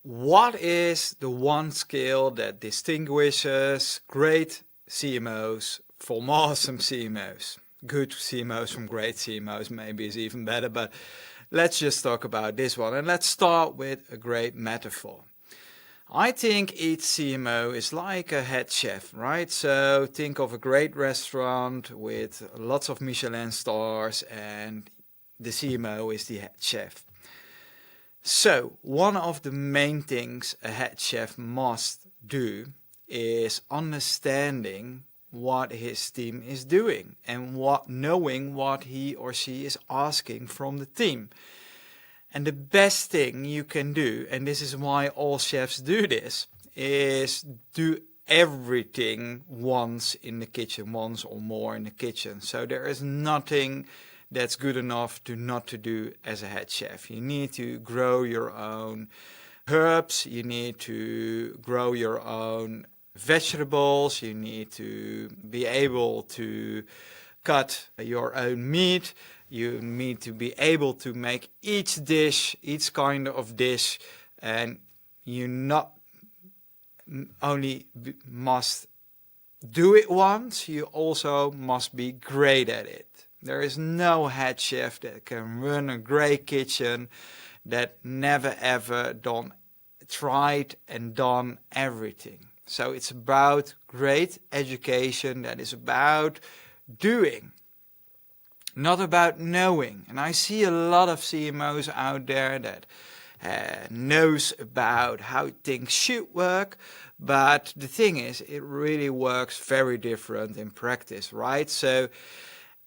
What is the one skill that distinguishes great CMOs from awesome CMOs? Good CMOs from great CMOs maybe is even better, but let's just talk about this one. And let's start with a great metaphor. I think each CMO is like a head chef, right? So think of a great restaurant with lots of Michelin stars and the CMO is the head chef. So one of the main things a head chef must do is understanding what his team is doing and knowing what he or she is asking from the team. And the best thing you can do, and this is why all chefs do this, is do everything once in the kitchen, once or more in the kitchen. So there is nothing that's good enough not to do as a head chef. You need to grow your own herbs, you need to grow your own vegetables, you need to be able to cut your own meat, you need to be able to make each dish, each kind of dish, and you not only must do it once, you also must be great at it. There is no head chef that can run a great kitchen that never ever tried and done everything. So it's about great education that is about doing, not about knowing. And I see a lot of CMOs out there that knows about how things should work, but the thing is, it really works very different in practice, right? So,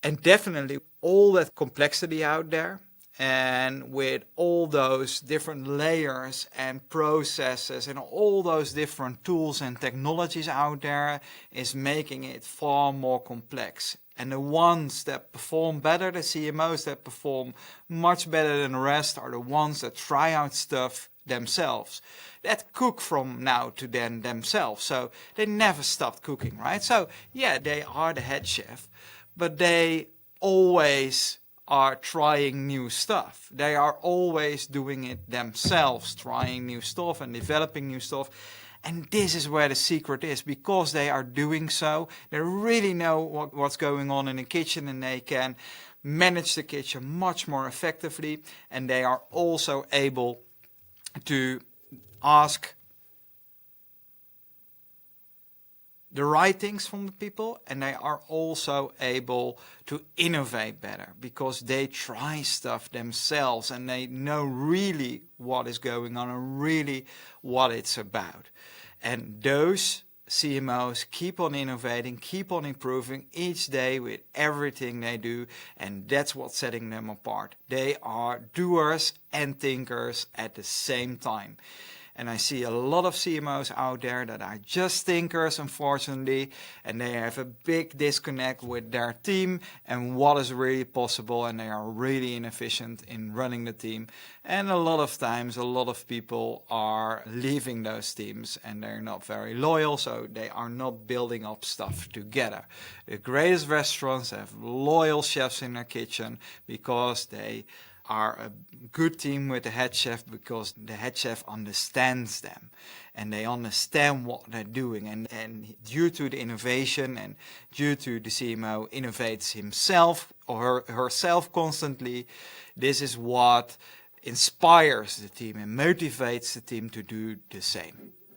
and definitely all that complexity out there, and with all those different layers and processes and all those different tools and technologies out there, is making it far more complex. And the ones that perform better, the CMOs that perform much better than the rest, are the ones that try out stuff themselves, that cook from now to then themselves. So they never stopped cooking, right? So yeah, they are the head chef, but they always are trying new stuff. They are always doing it themselves, trying new stuff and developing new stuff. And this is where the secret is, because they are doing so. They really know what's going on in the kitchen, and they can manage the kitchen much more effectively. And they are also able to ask the right things from the people, and they are also able to innovate better because they try stuff themselves and they know really what is going on and really what it's about. And those CMOs keep on innovating, keep on improving each day with everything they do, and that's what's setting them apart. They are doers and thinkers at the same time. And I see a lot of CMOs out there that are just thinkers, unfortunately, and they have a big disconnect with their team and what is really possible, and they are really inefficient in running the team. And a lot of times, a lot of people are leaving those teams and they're not very loyal, so they are not building up stuff together. The greatest restaurants have loyal chefs in their kitchen because they are a good team with the head chef, because the head chef understands them and they understand what they're doing, and due to the innovation and due to the CMO innovates himself or herself constantly, this is what inspires the team and motivates the team to do the same.